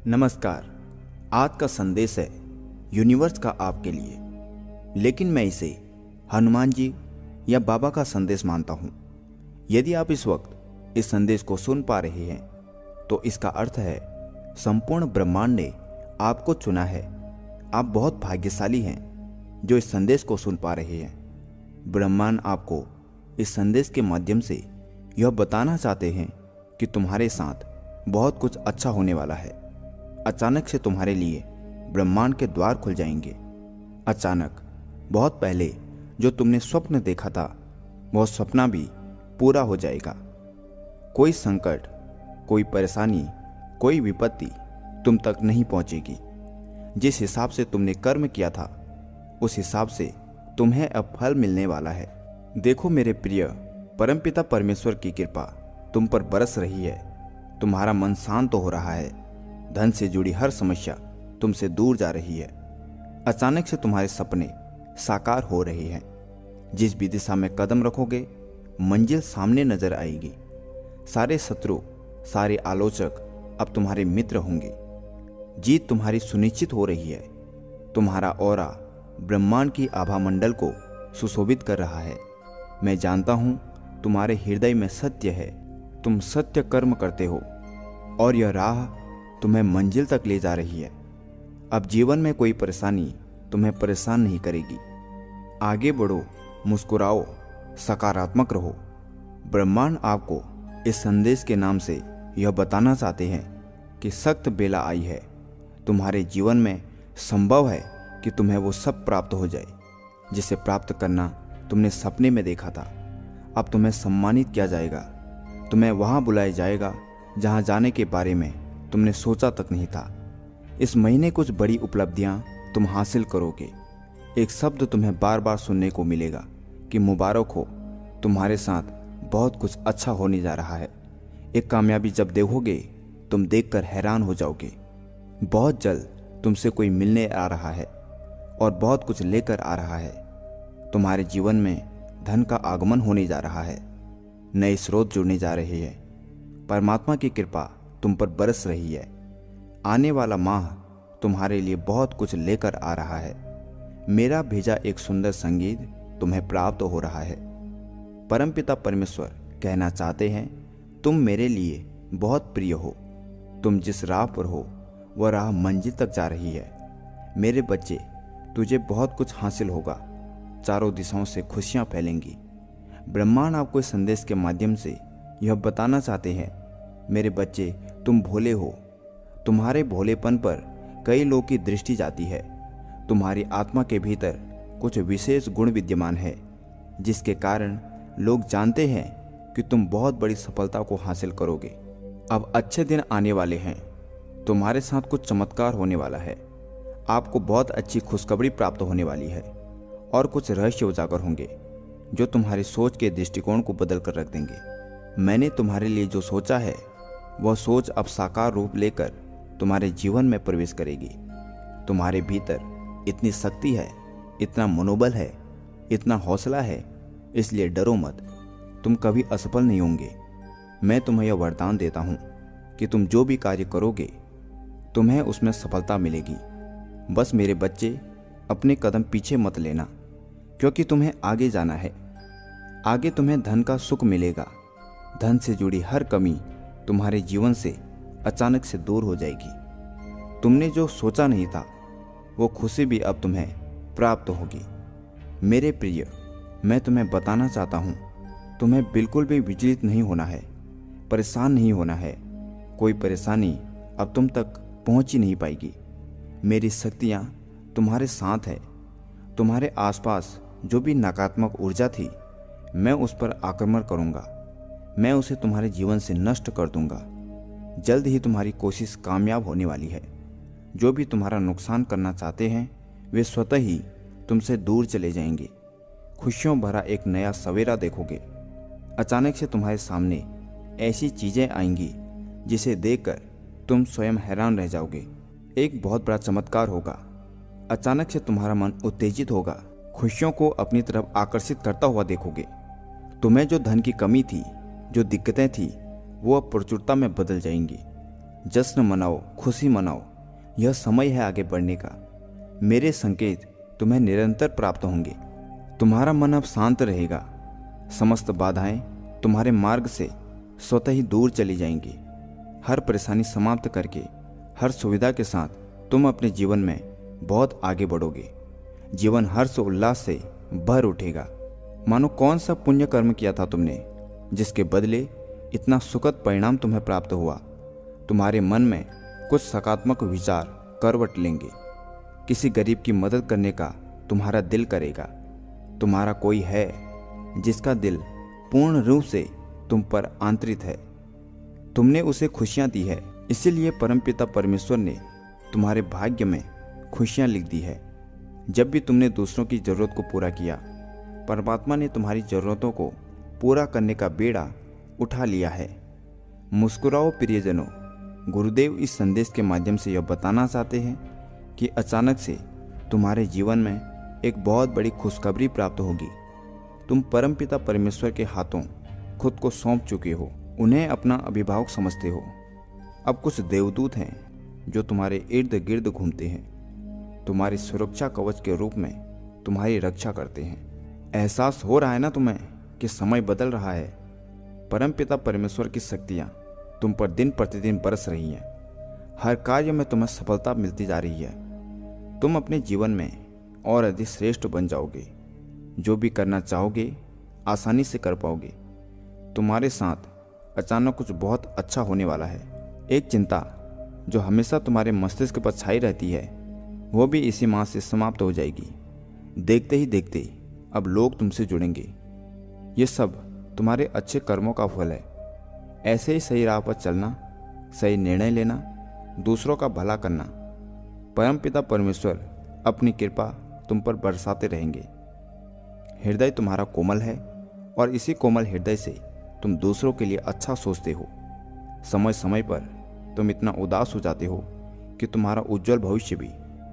नमस्कार। आज का संदेश है यूनिवर्स का आपके लिए, लेकिन मैं इसे हनुमान जी या बाबा का संदेश मानता हूँ। यदि आप इस वक्त इस संदेश को सुन पा रहे हैं तो इसका अर्थ है संपूर्ण ब्रह्मांड ने आपको चुना है। आप बहुत भाग्यशाली हैं जो इस संदेश को सुन पा रहे हैं। ब्रह्मांड आपको इस संदेश के माध्यम से यह बताना चाहते हैं कि तुम्हारे साथ बहुत कुछ अच्छा होने वाला है। अचानक से तुम्हारे लिए ब्रह्मांड के द्वार खुल जाएंगे। अचानक बहुत पहले जो तुमने स्वप्न देखा था वह सपना भी पूरा हो जाएगा। कोई संकट, कोई परेशानी, कोई विपत्ति तुम तक नहीं पहुंचेगी। जिस हिसाब से तुमने कर्म किया था उस हिसाब से तुम्हें अब फल मिलने वाला है। देखो मेरे प्रिय, परमपिता परमेश्वर की कृपा तुम पर बरस रही है। तुम्हारा मन शांत हो रहा है। धन से जुड़ी हर समस्या तुमसे दूर जा रही है। अचानक से तुम्हारे सपने साकार हो रहे हैं। जिस भी दिशा में कदम रखोगे मंजिल सामने नजर आएगी। सारे शत्रु, सारे आलोचक अब तुम्हारे मित्र होंगे। जीत तुम्हारी सुनिश्चित हो रही है। तुम्हारा ऑरा ब्रह्मांड की आभा मंडल को सुशोभित कर रहा है। मैं जानता हूं तुम्हारे हृदय में सत्य है। तुम सत्य कर्म करते हो और यह राह तुम्हें मंजिल तक ले जा रही है। अब जीवन में कोई परेशानी तुम्हें परेशान नहीं करेगी। आगे बढ़ो, मुस्कुराओ, सकारात्मक रहो। ब्रह्मांड आपको इस संदेश के नाम से यह बताना चाहते हैं कि सख्त बेला आई है। तुम्हारे जीवन में संभव है कि तुम्हें वो सब प्राप्त हो जाए जिसे प्राप्त करना तुमने सपने में देखा था। अब तुम्हें सम्मानित किया जाएगा। तुम्हें वहां बुलाया जाएगा जहां जाने के बारे में तुमने सोचा तक नहीं था। इस महीने कुछ बड़ी उपलब्धियां तुम हासिल करोगे। एक शब्द तुम्हें बार बार सुनने को मिलेगा कि मुबारक हो, तुम्हारे साथ बहुत कुछ अच्छा होने जा रहा है। एक कामयाबी जब देखोगे तुम देखकर हैरान हो जाओगे। बहुत जल्द तुमसे कोई मिलने आ रहा है और बहुत कुछ लेकर आ रहा है। तुम्हारे जीवन में धन का आगमन होने जा रहा है। नए स्रोत जुड़ने जा रहे हैं। परमात्मा की कृपा तुम पर बरस रही है। आने वाला माह तुम्हारे लिए बहुत कुछ लेकर आ रहा है। मेरा भेजा एक सुंदर संगीत तुम्हें प्राप्त हो रहा है। परमपिता परमेश्वर कहना चाहते हैं, तुम मेरे लिए बहुत प्रिय हो। तुम जिस राह पर हो वह राह मंजिल तक जा रही है। मेरे बच्चे, तुझे बहुत कुछ हासिल होगा। चारों दिशाओं से खुशियां फैलेंगी। ब्रह्मांड आपको इस संदेश के माध्यम से यह बताना चाहते हैं, मेरे बच्चे, तुम भोले हो। तुम्हारे भोलेपन पर कई लोगों की दृष्टि जाती है। तुम्हारी आत्मा के भीतर कुछ विशेष गुण विद्यमान है जिसके कारण लोग जानते हैं कि तुम बहुत बड़ी सफलता को हासिल करोगे। अब अच्छे दिन आने वाले हैं। तुम्हारे साथ कुछ चमत्कार होने वाला है। आपको बहुत अच्छी खुशखबरी प्राप्त होने वाली है और कुछ रहस्य उजागर होंगे जो तुम्हारी सोच के दृष्टिकोण को बदल कर रख देंगे। मैंने तुम्हारे लिए जो सोचा है वह सोच अब साकार रूप लेकर तुम्हारे जीवन में प्रवेश करेगी। तुम्हारे भीतर इतनी शक्ति है, इतना मनोबल है, इतना हौसला है, इसलिए डरो मत। तुम कभी असफल नहीं होंगे। मैं तुम्हें यह वरदान देता हूँ कि तुम जो भी कार्य करोगे तुम्हें उसमें सफलता मिलेगी। बस मेरे बच्चे, अपने कदम पीछे मत लेना, क्योंकि तुम्हें आगे जाना है। आगे तुम्हें धन का सुख मिलेगा। धन से जुड़ी हर कमी तुम्हारे जीवन से अचानक से दूर हो जाएगी। तुमने जो सोचा नहीं था वो खुशी भी अब तुम्हें प्राप्त होगी। मेरे प्रिय, मैं तुम्हें बताना चाहता हूँ, तुम्हें बिल्कुल भी विचलित नहीं होना है, परेशान नहीं होना है। कोई परेशानी अब तुम तक पहुँच ही नहीं पाएगी। मेरी शक्तियाँ तुम्हारे साथ है। तुम्हारे आसपास जो भी नकारात्मक ऊर्जा थी मैं उस पर आक्रमण करूँगा। मैं उसे तुम्हारे जीवन से नष्ट कर दूंगा। जल्द ही तुम्हारी कोशिश कामयाब होने वाली है। जो भी तुम्हारा नुकसान करना चाहते हैं वे स्वतः ही तुमसे दूर चले जाएंगे। खुशियों भरा एक नया सवेरा देखोगे। अचानक से तुम्हारे सामने ऐसी चीज़ें आएंगी जिसे देखकर तुम स्वयं हैरान रह जाओगे। एक बहुत बड़ा चमत्कार होगा। अचानक से तुम्हारा मन उत्तेजित होगा। खुशियों को अपनी तरफ आकर्षित करता हुआ देखोगे। तुम्हें जो धन की कमी थी, जो दिक्कतें थी, वो अब प्रचुरता में बदल जाएंगी। जश्न मनाओ, खुशी मनाओ। यह समय है आगे बढ़ने का। मेरे संकेत तुम्हें निरंतर प्राप्त होंगे। तुम्हारा मन अब शांत रहेगा। समस्त बाधाएं तुम्हारे मार्ग से स्वतः ही दूर चली जाएंगी। हर परेशानी समाप्त करके हर सुविधा के साथ तुम अपने जीवन में बहुत आगे बढ़ोगे। जीवन हर्ष उल्लास से भर उठेगा। मानो कौन सा पुण्य कर्म किया था तुमने, जिसके बदले इतना सुखद परिणाम तुम्हें प्राप्त हुआ। तुम्हारे मन में कुछ सकारात्मक विचार करवट लेंगे। किसी गरीब की मदद करने का तुम्हारा दिल करेगा। तुम्हारा कोई है जिसका दिल पूर्ण रूप से तुम पर आंतरित है। तुमने उसे खुशियां दी है, इसीलिए परमपिता परमेश्वर ने तुम्हारे भाग्य में खुशियां लिख दी है। जब भी तुमने दूसरों की जरूरत को पूरा किया, परमात्मा ने तुम्हारी जरूरतों को पूरा करने का बेड़ा उठा लिया है। मुस्कुराओ प्रियजनों। गुरुदेव इस संदेश के माध्यम से यह बताना चाहते हैं कि अचानक से तुम्हारे जीवन में एक बहुत बड़ी खुशखबरी प्राप्त होगी। तुम परमपिता परमेश्वर के हाथों खुद को सौंप चुके हो। उन्हें अपना अभिभावक समझते हो। अब कुछ देवदूत हैं जो तुम्हारे इर्द गिर्द घूमते हैं। तुम्हारी सुरक्षा कवच के रूप में तुम्हारी रक्षा करते हैं। एहसास हो रहा है ना तुम्हें कि समय बदल रहा है। परमपिता परमेश्वर की शक्तियाँ तुम पर दिन प्रतिदिन बरस रही हैं। हर कार्य में तुम्हें सफलता मिलती जा रही है। तुम अपने जीवन में और अधिक श्रेष्ठ बन जाओगे। जो भी करना चाहोगे आसानी से कर पाओगे। तुम्हारे साथ अचानक कुछ बहुत अच्छा होने वाला है। एक चिंता जो हमेशा तुम्हारे मस्तिष्क पर छाई रहती है, वो भी इसी माह से समाप्त हो जाएगी। देखते ही देखते अब लोग तुमसे जुड़ेंगे। ये सब तुम्हारे अच्छे कर्मों का फल है। ऐसे ही सही राह पर चलना, सही निर्णय लेना, दूसरों का भला करना। परमपिता परमेश्वर अपनी कृपा तुम पर बरसाते रहेंगे। हृदय तुम्हारा कोमल है और इसी कोमल हृदय से तुम दूसरों के लिए अच्छा सोचते हो। समय समय पर तुम इतना उदास हो जाते हो कि तुम्हारा उज्जवल भविष्य भी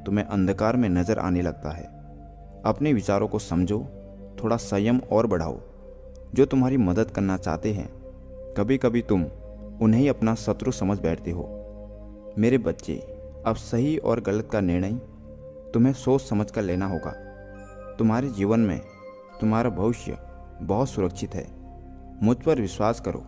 तुम्हें अंधकार में नजर आने लगता है। अपने विचारों को समझो, थोड़ा संयम और बढ़ाओ। जो तुम्हारी मदद करना चाहते हैं, कभी कभी तुम उन्हें ही अपना शत्रु समझ बैठते हो। मेरे बच्चे, अब सही और गलत का निर्णय तुम्हें सोच समझ कर लेना होगा। तुम्हारे जीवन में तुम्हारा भविष्य बहुत सुरक्षित है। मुझ पर विश्वास करो।